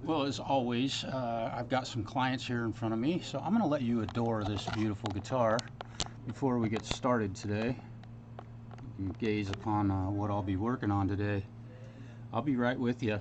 Well, as always, I've got some clients here in front of me, so I'm going to let you adore this beautiful guitar before we get started today. You can gaze upon what I'll be working on today. I'll be right with you.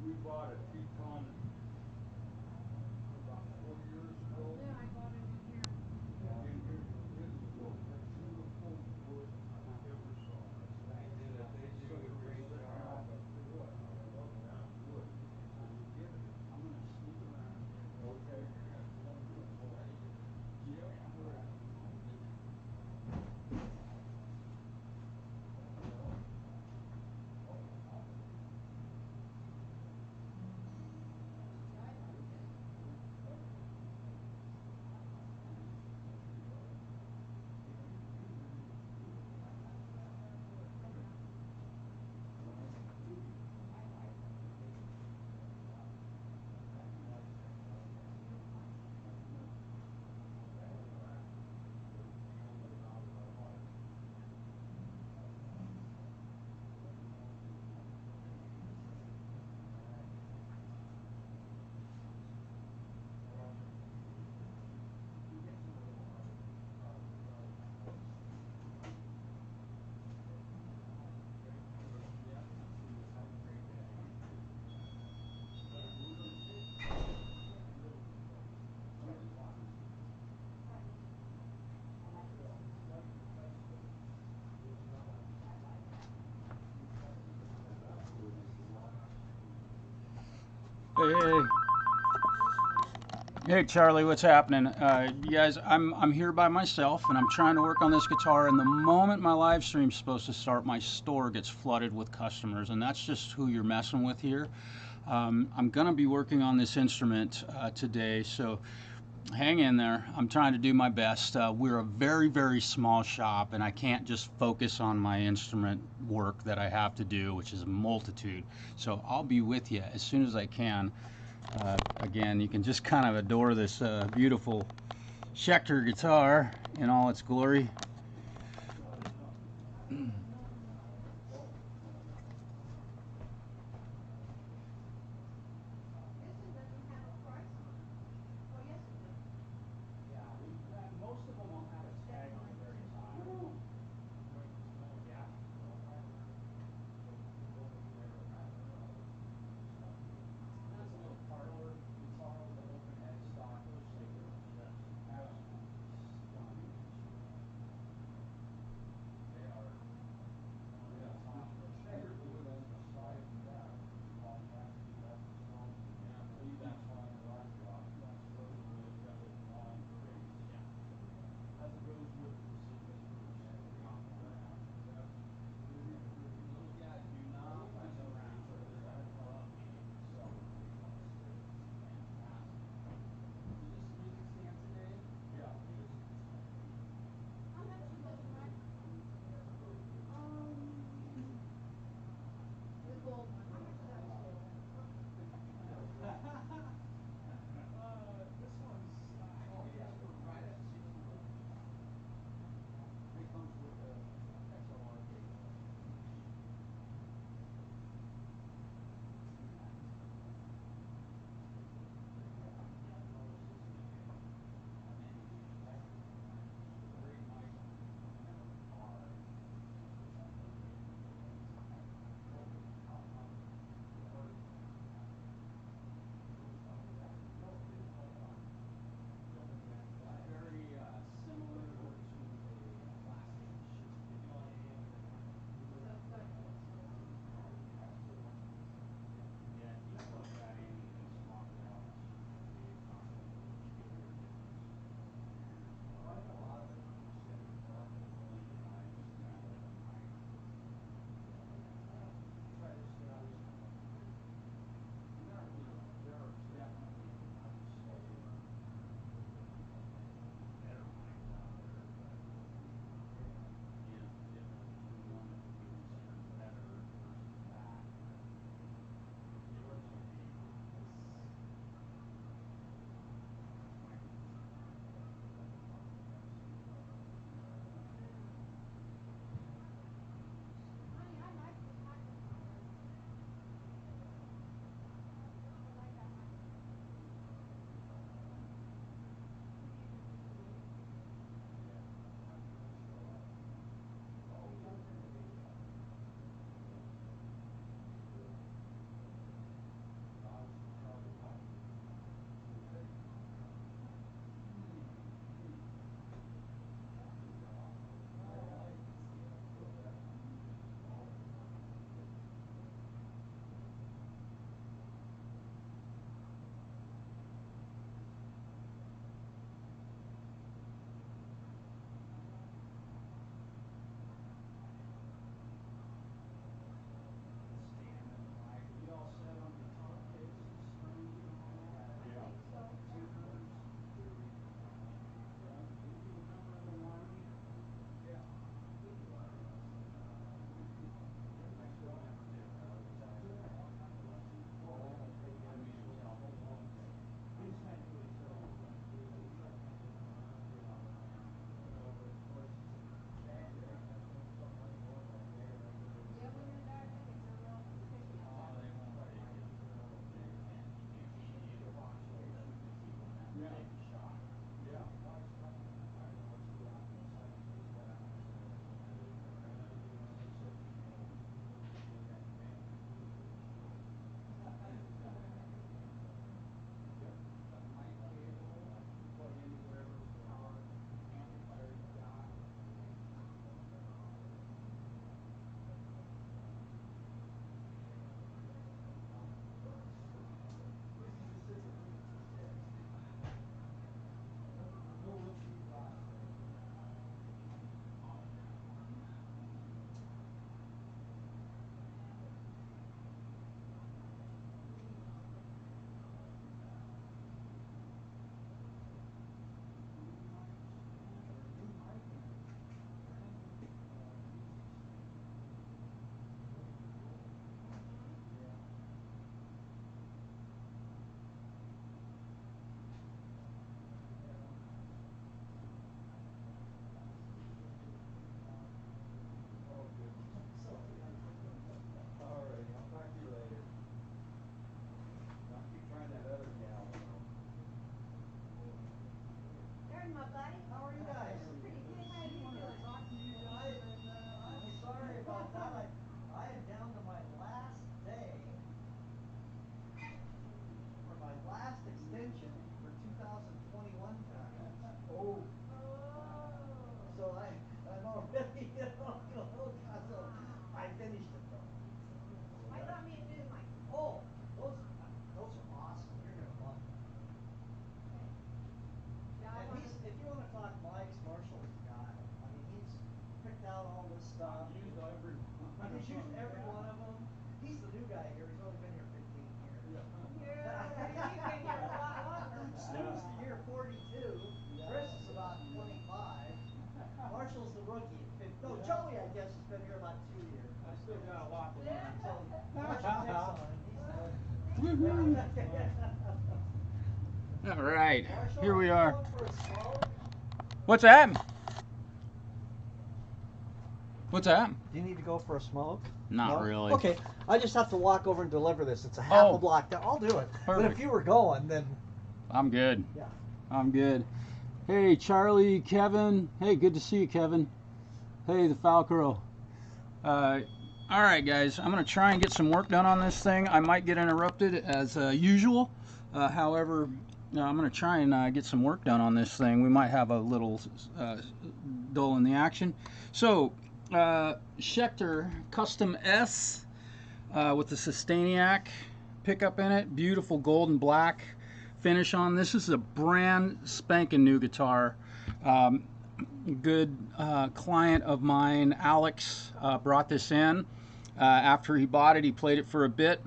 We bought a Teton about 4 years ago. Yeah, I bought it in here. In here, it is the most beautiful wood I ever saw. They did a great job. Boy, I love that wood. So you get it. I'm gonna sneak around. Okay. Yeah. Hey, hey, Charlie, what's happening? You guys, I'm here by myself, and I'm trying to work on this guitar. And the moment my live stream's supposed to start, my store gets flooded with customers, and that's just who you're messing with here. I'm gonna be working on this instrument today, so hang in there. I'm trying to do my best. We're a very, very small shop, and I can't just focus on my instrument work that I have to do, which is a multitude. So I'll be with you as soon as I can. Again, you can just kind of adore this beautiful Schecter guitar in all its glory. Most of them will have a tag on the very top. Yeah. That's a little parlor guitar with an open headstock. Those things are just absolutely stunning. They are out all this stuff. He's used every one. He's used every one of them. He's the new guy here. He's only been here 15 years. Yeah. Yeah, you've been here a lot longer. Steve's the year 42. Chris is about 25. Marshall's the rookie at 50. No, Joey, I guess, has been here about 2 years. I still got a lot to learn. So Marshall picks on him. He's the All right, Marshall, here we you are. going for a smoke? What's that? What's that? Do you need to go for a smoke? Not No? really. Okay, I just have to walk over and deliver this. It's a half Oh. a block down. I'll do it. But Perfect. if you were going, then I'm good. yeah. I'm good. Hey, Charlie, Kevin. Hey, good to see you, Kevin. Hey, the Falcro. All right, guys. I'm going to try and get some work done on this thing. I might get interrupted as usual. However, I'm going to try and get some work done on this thing. We might have a little dull in the action. So, Schecter Custom S with the Sustainiac pickup in it. Beautiful golden black finish on. This is a brand spanking new guitar. Good client of mine, Alex, brought this in. After he bought it, he played it for a bit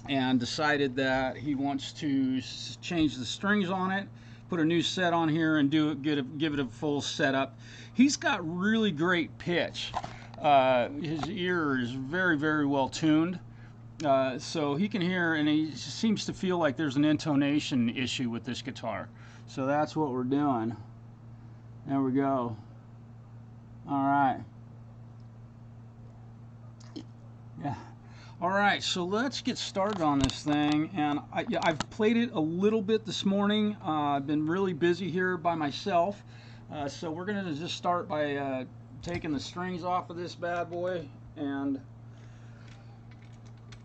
and decided that he wants to change the strings on it, put a new set on here, and give it a full setup. He's got really great pitch. His ear is very, very well tuned. So he can hear, and he seems to feel like there's an intonation issue with this guitar. So that's what we're doing. There we go. All right. Yeah. All right, so let's get started on this thing. And I've played it a little bit this morning. I've been really busy here by myself. So we're going to just start by taking the strings off of this bad boy. And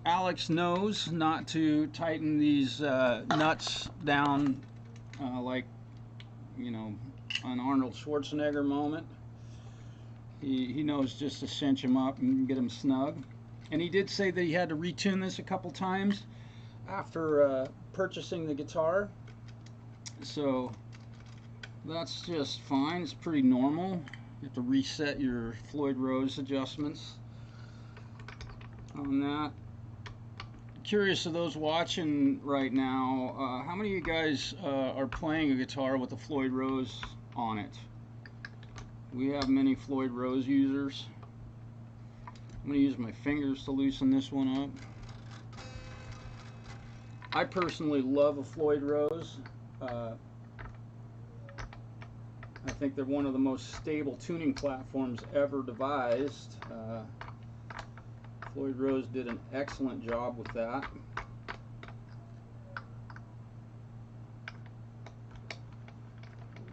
Alex knows not to tighten these nuts down like, you know, an Arnold Schwarzenegger moment. He knows just to cinch them up and get them snug. And he did say that he had to retune this a couple times after purchasing the guitar. So that's just fine. It's pretty normal. You have to reset your Floyd Rose adjustments on that. Curious of those watching right now, how many of you guys are playing a guitar with a Floyd Rose on it? We have many Floyd Rose users. I'm going to use my fingers to loosen this one up. I personally love a Floyd Rose. I think they're one of the most stable tuning platforms ever devised. Floyd Rose did an excellent job with that.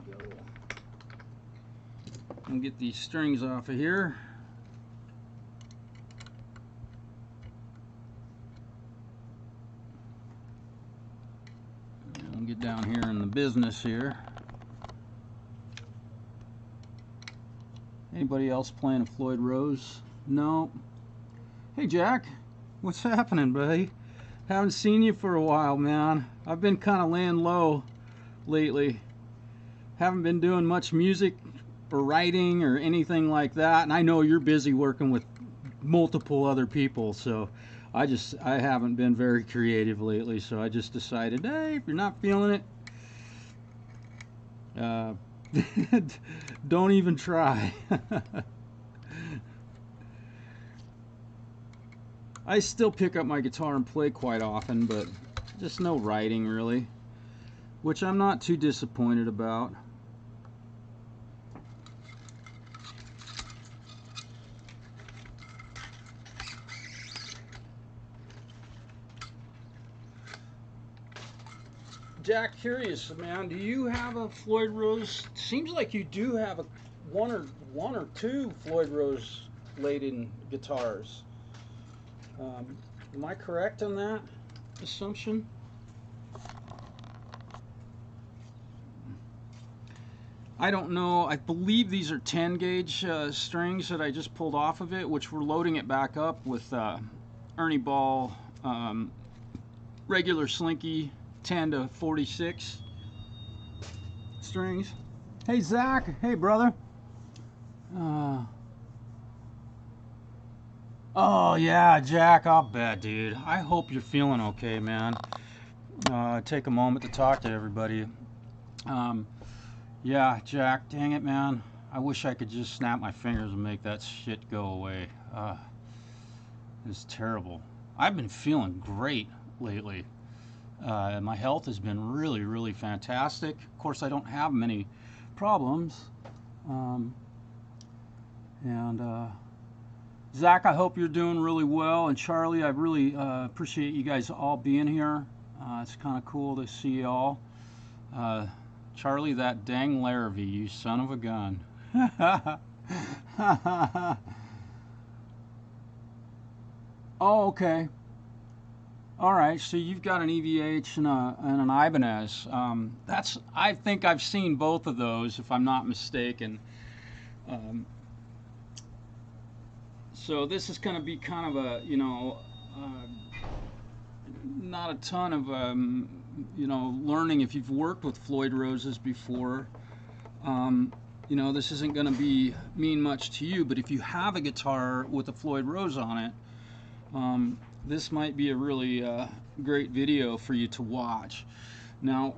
There we go. And get these strings off of here. And get down here in the business here. Anybody else playing a Floyd Rose? No. Hey Jack, what's happening, buddy? Haven't seen you for a while, man. I've been kind of laying low lately. Haven't been doing much music or writing or anything like that, and I know you're busy working with multiple other people, so I haven't been very creative lately, so I just decided, hey, if you're not feeling it, don't even try. I still pick up my guitar and play quite often, but just no writing really, which I'm not too disappointed about. Jack, curious, man, do you have a Floyd Rose? Seems like you do have one or two Floyd Rose laden guitars. Am I correct on that assumption? I don't know. I believe these are 10 gauge strings that I just pulled off of it, which we're loading it back up with Ernie Ball regular Slinky 10 to 46 strings. Hey Zach, hey brother. Oh yeah, Jack, I'll bet, dude. I hope you're feeling okay, man. Take a moment to talk to everybody. Um, yeah, Jack, dang it, man. I wish I could just snap my fingers and make that shit go away. It's terrible. I've been feeling great lately. My health has been really, really fantastic. Of course, I don't have many problems. Um, and Zach, I hope you're doing really well. And Charlie, I really appreciate you guys all being here. It's kind of cool to see you all. Uh, Charlie, that dang Larrabee, you son of a gun. Oh, okay. All right. So you've got an EVH and an Ibanez. I think I've seen both of those, if I'm not mistaken. Um, so this is going to be kind of a, not a ton of, learning if you've worked with Floyd roses before. This isn't going to mean much to you, but if you have a guitar with a Floyd rose on it, this might be a really great video for you to watch. Now,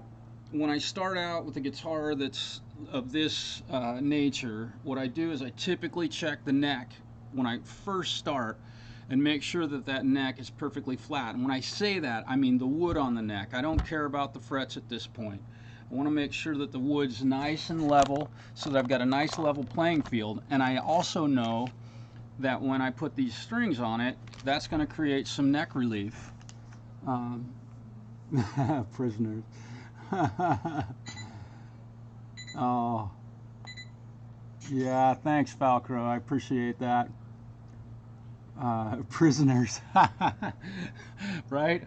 when I start out with a guitar that's of this nature, what I do is I typically check the neck when I first start and make sure that that neck is perfectly flat. And when I say that, I mean the wood on the neck. I don't care about the frets at this point. I want to make sure that the wood's nice and level so that I've got a nice level playing field. And I also know that when I put these strings on it, that's going to create some neck relief. Prisoners. Oh, yeah, thanks, Falcro. I appreciate that. Prisoners. Right?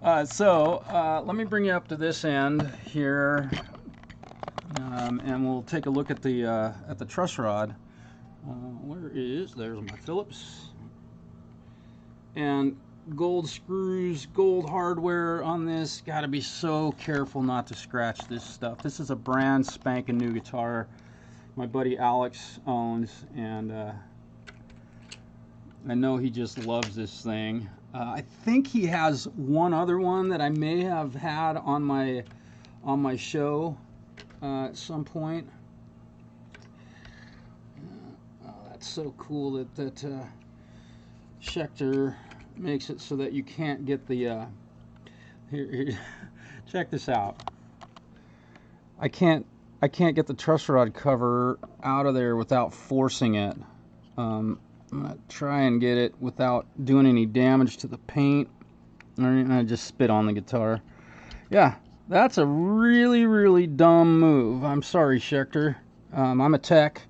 Let me bring you up to this end here, and we'll take a look at the truss rod. There's my Phillips. And gold screws, gold hardware on this. Got to be so careful not to scratch this stuff. This is a brand spanking new guitar my buddy Alex owns, and I know he just loves this thing. I think he has one other one that I may have had on my show at some point. That's so cool that Schecter makes it so that you can't get the here check this out. I can't get the truss rod cover out of there without forcing it. I'm gonna try and get it without doing any damage to the paint. I just spit on the guitar. Yeah, that's a really, really dumb move. I'm sorry, Schecter. I'm a tech,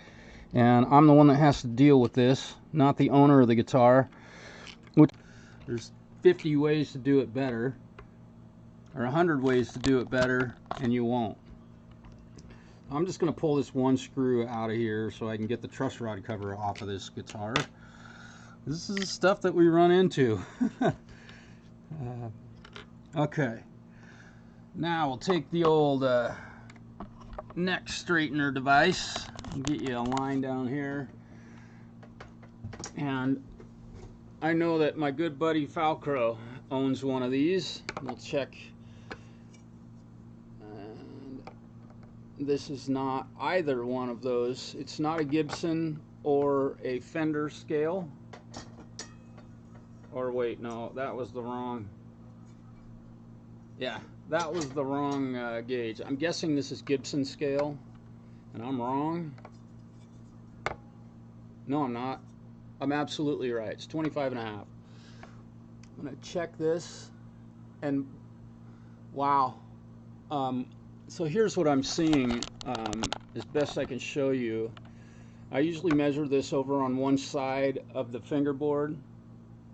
and I'm the one that has to deal with this, not the owner of the guitar. There's 50 ways to do it better, or 100 ways to do it better, and you won't. I'm just going to pull this one screw out of here so I can get the truss rod cover off of this guitar. This is the stuff that we run into. Okay. Now we'll take the old neck straightener device and get you a line down here. And I know that my good buddy Falcro owns one of these. We'll check. This is not either one of those. It's not a Gibson or a Fender scale. Or wait, no, that was the wrong. Yeah, that was the wrong gauge. I'm guessing this is Gibson scale, and I'm wrong. No, I'm not. I'm absolutely right. It's 25 and a half. I'm gonna check this, and wow. So here's what I'm seeing as best I can show you. I usually measure this over on one side of the fingerboard,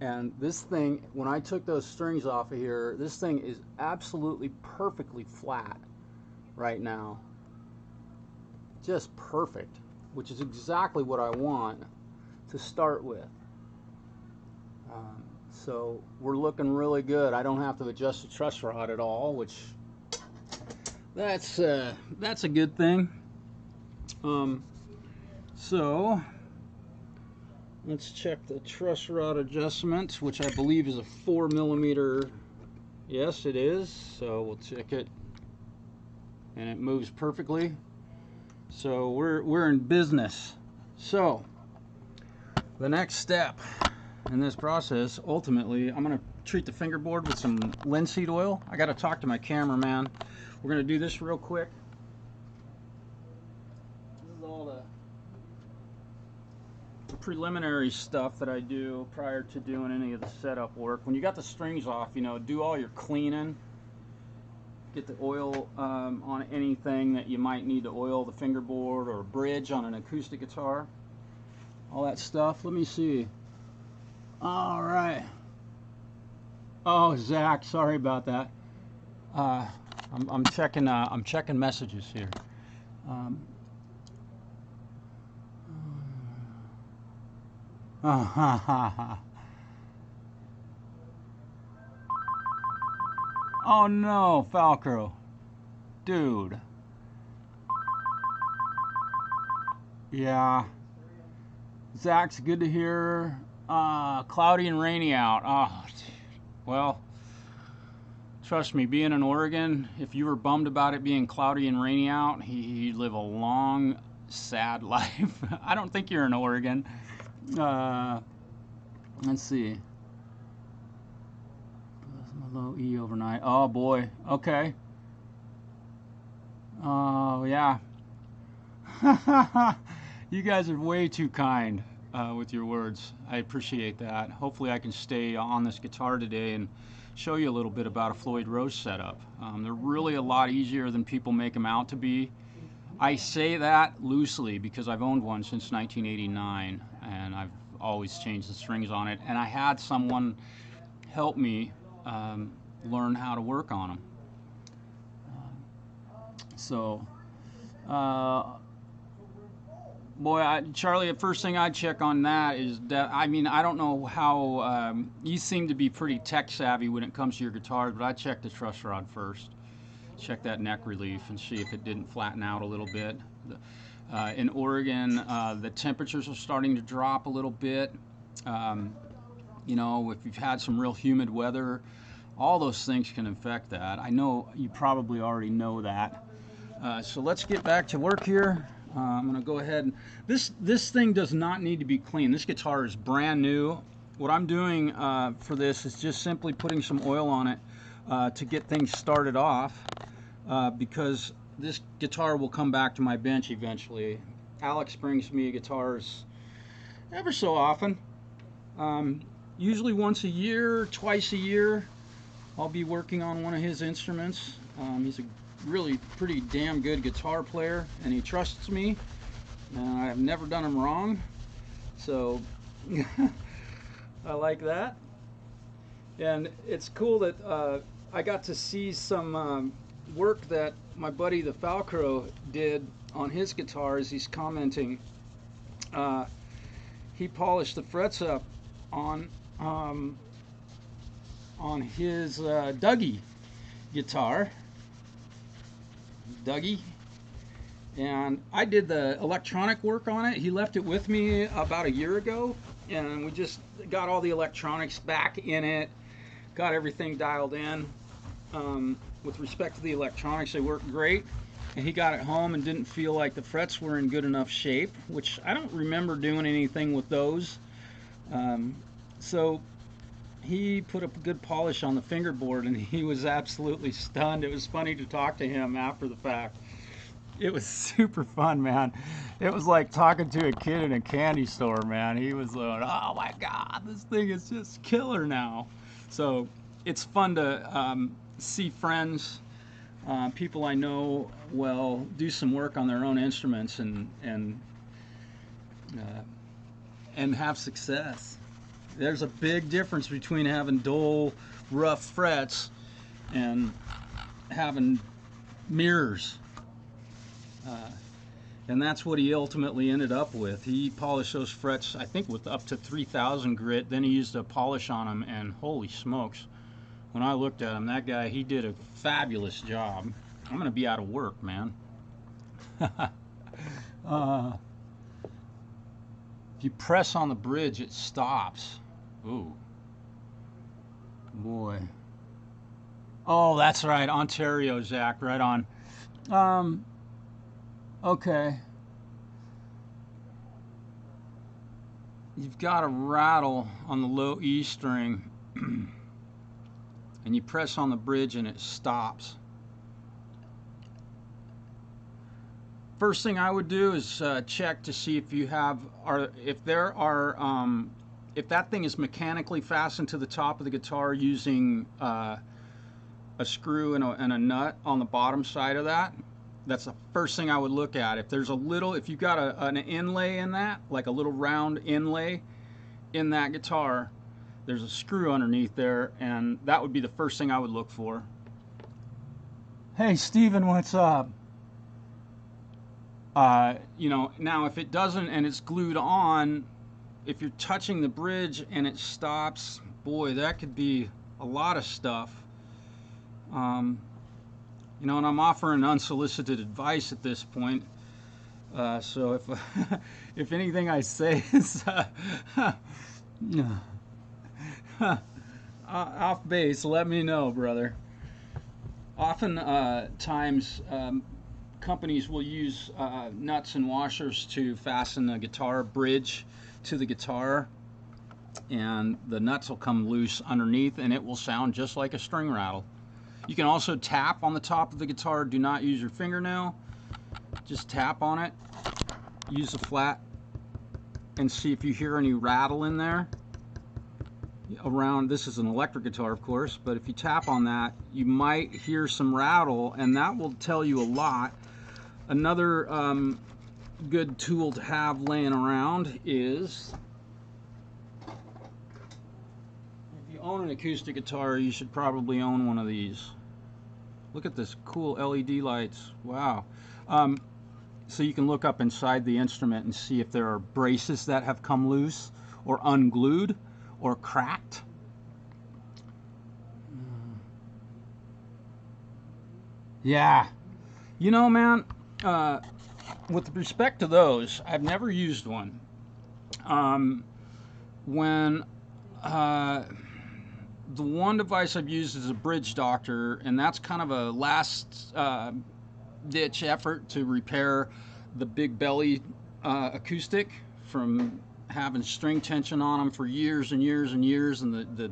and this thing, when I took those strings off of here, this thing is absolutely perfectly flat right now. Just perfect, which is exactly what I want to start with. So we're looking really good. I don't have to adjust the truss rod at all, which that's a good thing. So Let's check the truss rod adjustment, which I believe is a 4mm. Yes, it is. So we'll check it, and it moves perfectly. So we're in business. So the next step in this process, ultimately, I'm gonna treat the fingerboard with some linseed oil. I gotta talk to my cameraman. We're gonna do this real quick. This is all the preliminary stuff that I do prior to doing any of the setup work. When you got the strings off, you know, do all your cleaning. Get the oil on anything that you might need to oil, the fingerboard or a bridge on an acoustic guitar. All that stuff. Let me see. All right. Oh, Zach, sorry about that. I'm checking messages here. Oh no, Falcro. Dude. Yeah. Zach's good to hear. Cloudy and rainy out. Oh, well, trust me, being in Oregon, if you were bummed about it being cloudy and rainy out, you'd live a long, sad life. I don't think you're in Oregon. Let's see. Low E overnight. Oh boy. Okay. Oh yeah. You guys are way too kind with your words. I appreciate that. Hopefully I can stay on this guitar today and show you a little bit about a Floyd Rose setup. They're really a lot easier than people make them out to be. I say that loosely because I've owned one since 1989 and I've always changed the strings on it, and I had someone help me learn how to work on them. Boy, Charlie, the first thing I'd check on that is that, I mean, I don't know how, you seem to be pretty tech savvy when it comes to your guitars, but I check the truss rod first. Check that neck relief and see if it didn't flatten out a little bit. In Oregon, the temperatures are starting to drop a little bit. You know, if you've had some real humid weather, all those things can affect that. I know you probably already know that. So let's get back to work here. I'm going to go ahead and this thing does not need to be clean. This guitar is brand new. What I'm doing for this is just simply putting some oil on it to get things started off because this guitar will come back to my bench eventually. Alex brings me guitars ever so often. Usually once a year, twice a year, I'll be working on one of his instruments. He's a really pretty damn good guitar player, and he trusts me, and I've never done him wrong, so I like that. And it's cool that I got to see some work that my buddy the Falcro did on his guitars. He's commenting. He polished the frets up on his Dougie guitar. Dougie. And I did the electronic work on it. He left it with me about a year ago, and we just got all the electronics back in it, got everything dialed in. With respect to the electronics, they work great. And he got it home and didn't feel like the frets were in good enough shape, which I don't remember doing anything with those. So he put a good polish on the fingerboard, and he was absolutely stunned. It was funny to talk to him after the fact. It was super fun, man. It was like talking to a kid in a candy store, man. He was like, oh my God, this thing is just killer now. So it's fun to see friends, people I know well, do some work on their own instruments and have success. There's a big difference between having dull, rough frets and having mirrors. And that's what he ultimately ended up with. He polished those frets, I think, with up to 3,000 grit. Then he used a polish on them, and holy smokes. When I looked at him, that guy, he did a fabulous job. I'm going to be out of work, man. If If you press on the bridge, it stops. Ooh. Boy. Oh, that's right. Ontario, Zach. Right on. Okay. You've got a rattle on the low E string, and you press on the bridge and it stops. First thing I would do is check to see if you have, if that thing is mechanically fastened to the top of the guitar using a screw and a nut on the bottom side of that. That's the first thing I would look at. If there's if you've got an inlay in that, like a little round inlay in that guitar, there's a screw underneath there, and that would be the first thing I would look for. Hey, Steven, what's up? Now if it doesn't and it's glued on, if you're touching the bridge and it stops, boy, that could be a lot of stuff. And I'm offering unsolicited advice at this point. So if anything I say is off base, let me know, brother. Often times companies will use nuts and washers to fasten a guitar bridge to the guitar, and the nuts will come loose underneath and it will sound just like a string rattle. You can also tap on the top of the guitar. Do not use your fingernail. Just tap on it. Use a flat and see if you hear any rattle in there. This is an electric guitar, of course, but if you tap on that, you might hear some rattle, and that will tell you a lot. Another good tool to have laying around is, if you own an acoustic guitar, you should probably own one of these. Look at this cool LED lights. Wow. So you can look up inside the instrument and see if there are braces that have come loose or unglued or cracked. Yeah. Man, with respect to those, I've never used one. The one device I've used is a bridge doctor, and that's kind of a last ditch effort to repair the big belly acoustic from having string tension on them for years and years and years, and the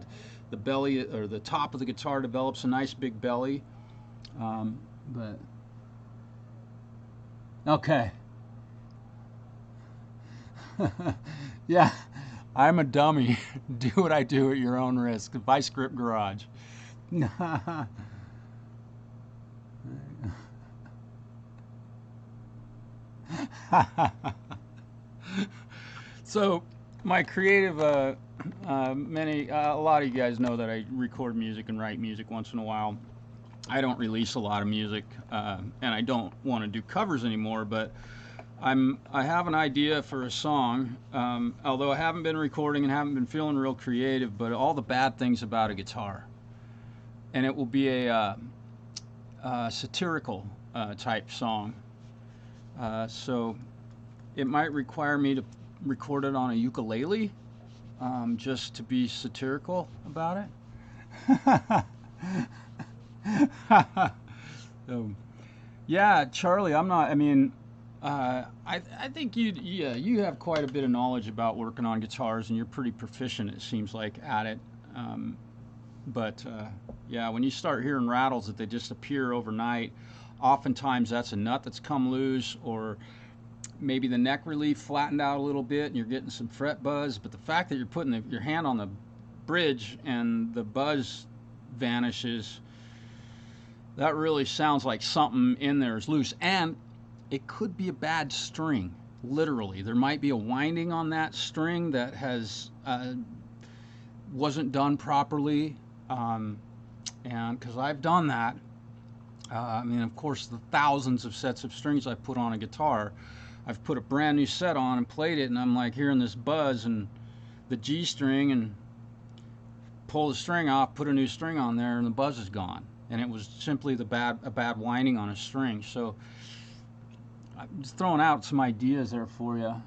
belly or the top of the guitar develops a nice big belly. But okay. Yeah, I'm a dummy. Do what I do at your own risk. Vice Grip Garage. So my creative, a lot of you guys know that I record music and write music once in a while. I don't release a lot of music, and I don't want to do covers anymore, but I have an idea for a song, although I haven't been recording and haven't been feeling real creative, but all the bad things about a guitar. And it will be a satirical type song. So it might require me to record it on a ukulele, just to be satirical about it. Yeah, Charlie, I think you have quite a bit of knowledge about working on guitars, and you're pretty proficient, it seems like, at it. But when you start hearing rattles that they just appear overnight, oftentimes that's a nut that's come loose, or maybe the neck relief flattened out a little bit and you're getting some fret buzz. But the fact that you're putting your hand on the bridge and the buzz vanishes, that really sounds like something in there is loose. And it could be a bad string, literally. There might be a winding on that string that wasn't done properly, and because I've done that, of course, the thousands of sets of strings I've put on a guitar, I've put a brand new set on and played it, and I'm like hearing this buzz and the G string, and pull the string off, put a new string on there, and the buzz is gone. And it was simply a bad winding on a string. So I'm just throwing out some ideas there for you.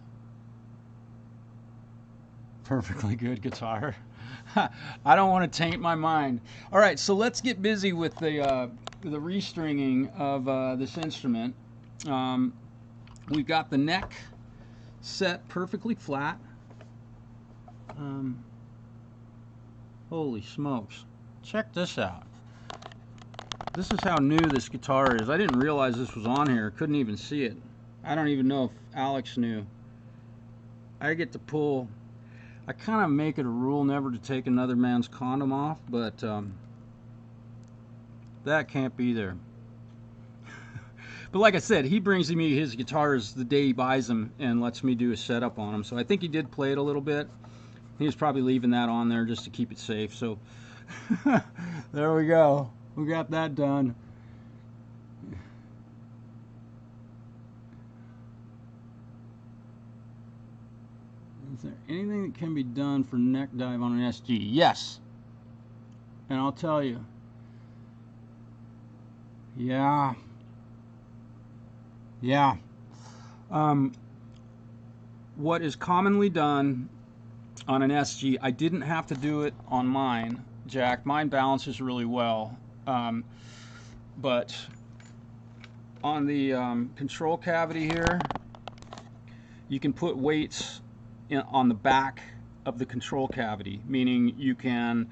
Perfectly good guitar. I don't want to taint my mind. All right, so let's get busy with the restringing of this instrument. We've got the neck set perfectly flat. Holy smokes. Check this out. This is how new this guitar is. I didn't realize this was on here. Couldn't even see it. I don't even know if Alex knew. I get to pull. I kind of make it a rule never to take another man's condom off, but that can't be there. But like I said, he brings me his guitars the day he buys them and lets me do a setup on them. So I think he did play it a little bit. He was probably leaving that on there just to keep it safe. So there we go. We got that done. Is there anything that can be done for neck dive on an SG? Yes. And I'll tell you. Yeah. Yeah. What is commonly done on an SG, I didn't have to do it on mine, Jack. Mine balances really well. But on the control cavity here, you can put weights on the back of the control cavity, meaning you can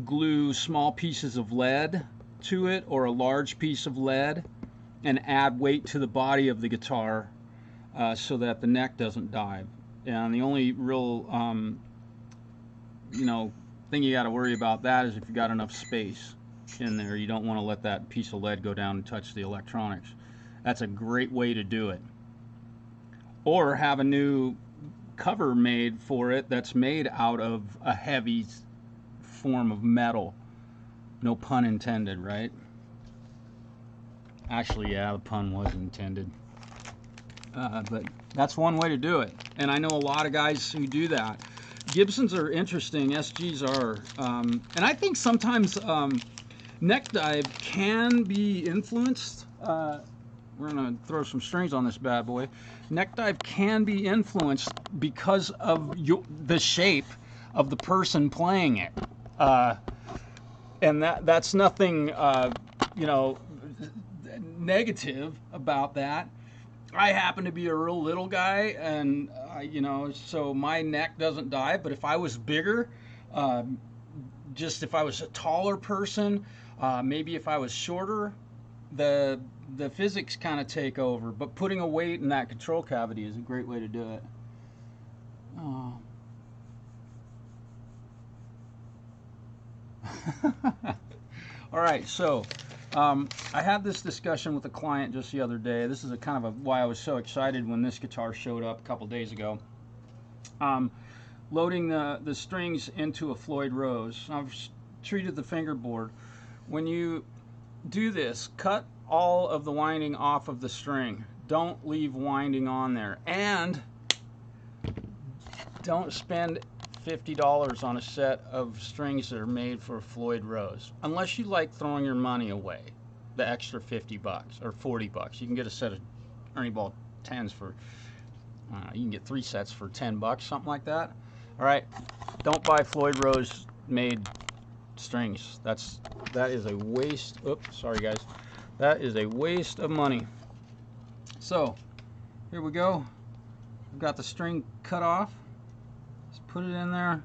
glue small pieces of lead to it or a large piece of lead and add weight to the body of the guitar so that the neck doesn't dive. And the only real thing you got to worry about that is if you got enough space in there. You don't want to let that piece of lead go down and touch the electronics. That's a great way to do it. Or have a new cover made for it that's made out of a heavy form of metal. No pun intended, right? Actually, yeah, the pun was intended. But that's one way to do it. And I know a lot of guys who do that. Gibsons are interesting, SGs are. And I think sometimes neck dive can be influenced. We're going to throw some strings on this bad boy. Neck dive can be influenced because of the shape of the person playing it. And that's nothing, negative about that. I happen to be a real little guy, and so my neck doesn't dive. But if I was bigger, just if I was a taller person, maybe if I was shorter, the physics kind of take over. But putting a weight in that control cavity is a great way to do it. Oh. All right, so I had this discussion with a client just the other day. This is why I was so excited when this guitar showed up a couple days ago. Loading the strings into a FLOYD Rose. I've treated the fingerboard. When you do this, cut all of the winding off of the string. Don't leave winding on there. And don't spend $50 on a set of strings that are made for a FLOYD Rose, unless you like throwing your money away. The extra $50 or $40. You can get a set of Ernie Ball 10s for you can get 3 sets for $10, something like that. All right, don't buy FLOYD Rose made strings. That is a waste. Oops, sorry guys. That is a waste of money. So here we go. I've got the string cut off. Just put it in there.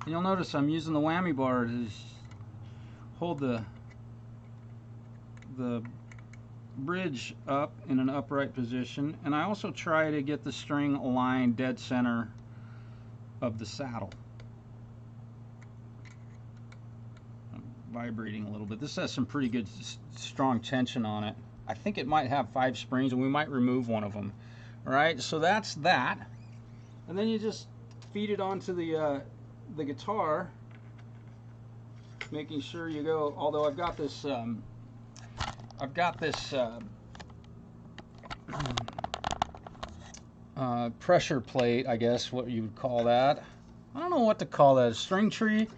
And you'll notice I'm using the whammy bar to hold the bridge up in an upright position, and I also try to get the string aligned dead center of the saddle. I'm vibrating a little bit. This has some pretty good strong tension on it. I think it might have 5 springs, and we might remove one of them. All right, so that's that. And then you just feed it onto the guitar, making sure you go. Although I've got this pressure plate, I guess what you would call that. I don't know what to call that. A string tree.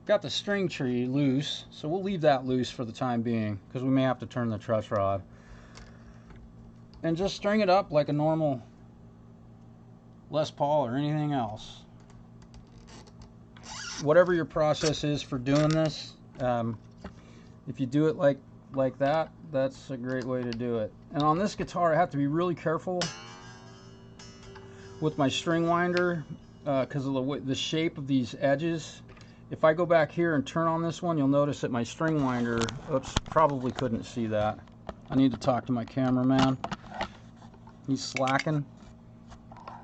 Got the string tree loose, so we'll leave that loose for the time being because we may have to turn the truss rod. And just string it up like a normal Les Paul or anything else. whatever your process is for doing this, if you do it like that, that's a great way to do it. And on this guitar, I have to be really careful with my string winder because of the shape of these edges. If I go back here and turn on this one, you'll notice that my string winder, oops, probably couldn't see that. I need to talk to my cameraman. He's slacking.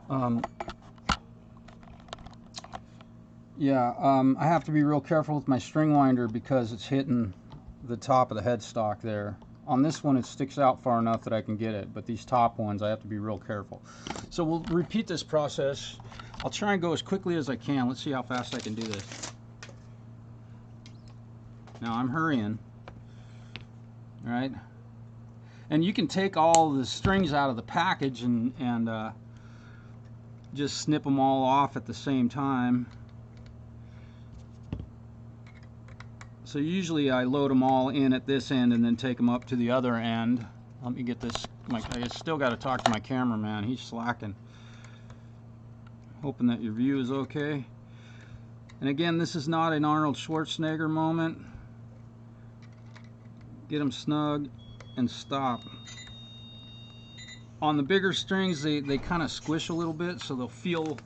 I have to be real careful with my string winder because it's hitting the top of the headstock there. On this one, it sticks out far enough that I can get it, but these top ones, I have to be real careful. So we'll repeat this process. I'll try and go as quickly as I can. Let's see how fast I can do this. Now I'm hurrying, all right? And you can take all the strings out of the package and just snip them all off at the same time. So usually I load them all in at this end and then take them up to the other end. Let me get this, I still got to talk to my cameraman, he's slacking. Hoping that your view is okay. And again, this is not an Arnold Schwarzenegger moment. Get them snug and stop. On the bigger strings, they kind of squish a little bit, so they'll feel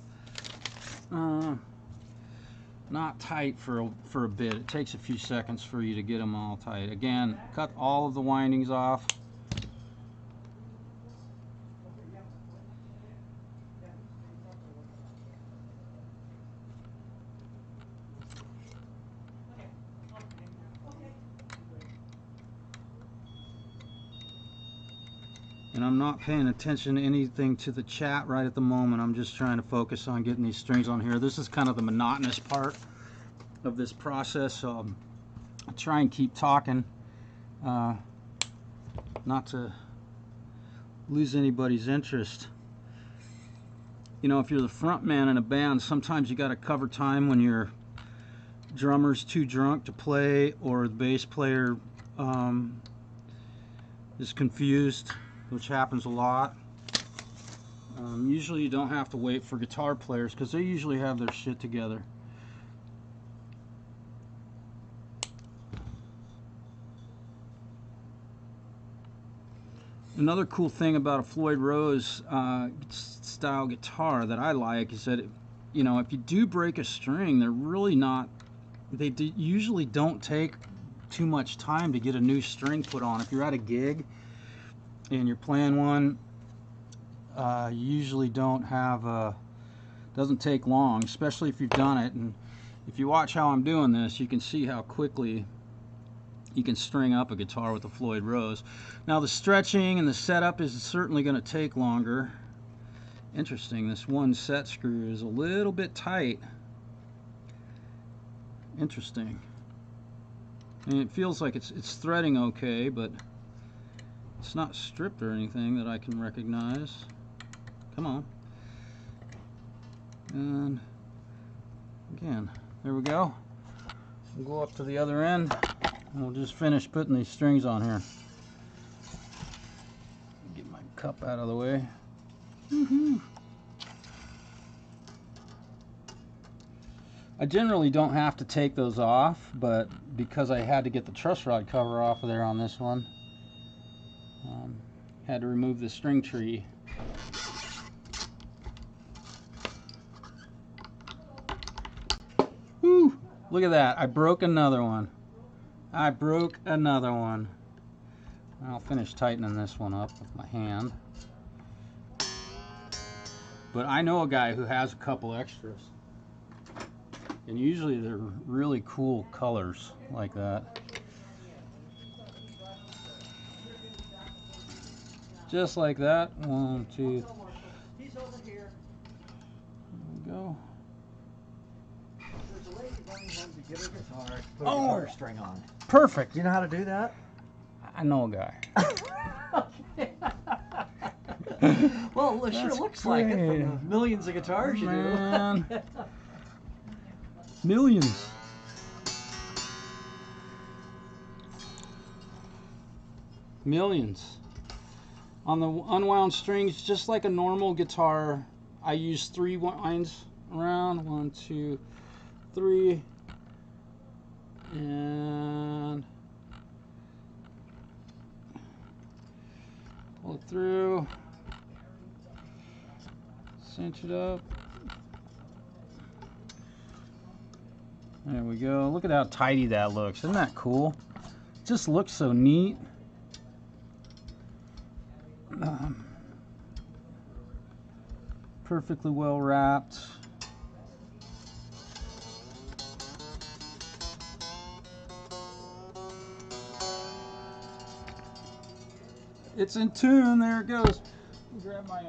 not tight for a bit. It takes a few seconds for you to get them all tight. Again, cut all of the windings off. And I'm not paying attention to anything to the chat right at the moment. I'm just trying to focus on getting these strings on here. This is kind of the monotonous part of this process, so I'll try and keep talking, not to lose anybody's interest. You know, if you're the front man in a band, sometimes you got to cover time when your drummer's too drunk to play or the bass player is confused, which happens a lot. Usually you don't have to wait for guitar players because they usually have their shit together. Another cool thing about a Floyd Rose style guitar that I like is that, you know, if you do break a string, they're really not, they usually don't take too much time to get a new string put on. If you're at a gig and you're playing one, you usually don't have doesn't take long, especially if you've done it. And if you watch how I'm doing this, you can see how quickly you can string up a guitar with a Floyd Rose. Now the stretching and the setup is certainly going to take longer. Interesting, this one set screw is a little bit tight. Interesting. And it feels like it's threading okay, but it's not stripped or anything that I can recognize. Come on. And again, there we go. We'll go up to the other end and we'll just finish putting these strings on here. Get my cup out of the way. Woohoo! I generally don't have to take those off, but because I had to get the truss rod cover off of there on this one, had to remove the string tree. Woo! Look at that, I broke another one. I broke another one. I'll finish tightening this one up with my hand. But I know a guy who has a couple extras. And usually they're really cool colors like that. Just like that. 1, 2. He's over here. There we go. There's a lady running home to get her guitar, put a Oh! guitar string on. Perfect. Do you know how to do that? I know a guy. Well, it sure That's looks like it great. from the millions of guitars you Man. do. Millions. Millions. On the unwound strings, just like a normal guitar, I use 3 winds around. 1, 2, 3, and pull it through, cinch it up. There we go. Look at how tidy that looks. Isn't that cool? It just looks so neat. Perfectly well wrapped. It's in tune. There it goes. Grab my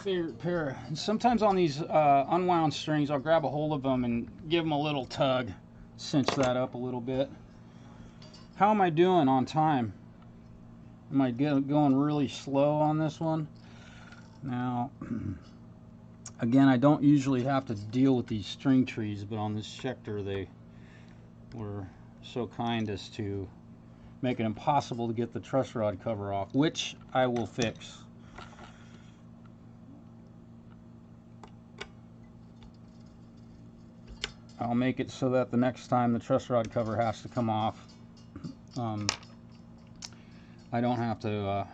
favorite pair. Sometimes on these unwound strings, I'll grab a hold of them and give them a little tug, cinch that up a little bit. How am I doing on time? Am I going really slow on this one? Now, again, I don't usually have to deal with these string trees, but on this Schecter, they were so kind as to make it impossible to get the truss rod cover off, which I will fix. I'll make it so that the next time the truss rod cover has to come off, I don't have to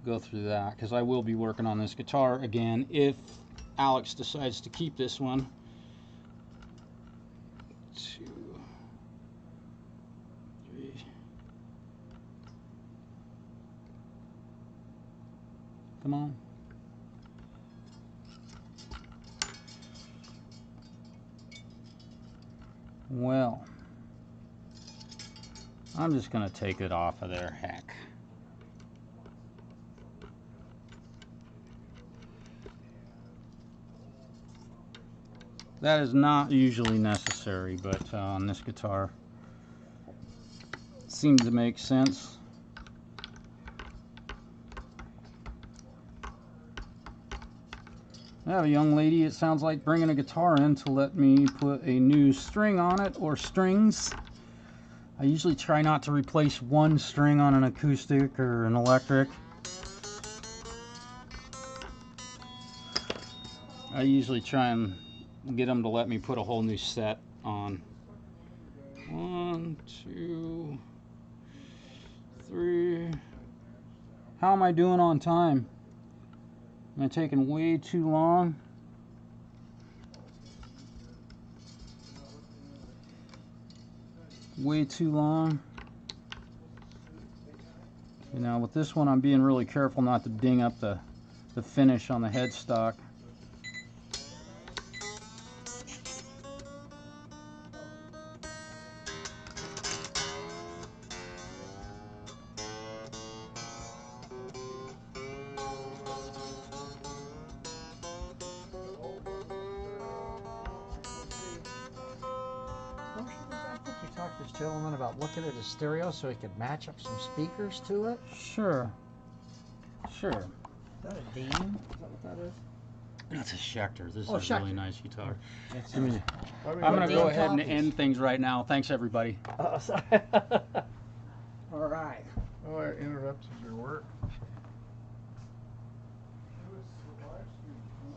go through that, because I will be working on this guitar again if Alex decides to keep this one. 2, 3. Come on. Well, I'm just going to take it off of there, heck. That is not usually necessary, but on this guitar, it seems to make sense. I have a young lady, it sounds like, bringing a guitar in to let me put a new string on it, or strings. I usually try not to replace one string on an acoustic or an electric. I usually try and get them to let me put a whole new set on. 1, 2, 3. How am I doing on time? Am I taking way too long? Way too long. Okay, now with this one, I'm being really careful not to ding up the finish on the headstock. Talk to this gentleman about looking at his stereo so he could match up some speakers to it. Sure. Sure. Is that a Dean? Is that what that is? That's a Schecter. This Oh, is a really Schecter. nice guitar. That's I'm going to go ahead and end things right now. Thanks, everybody. All right. Oh, I interrupted your work.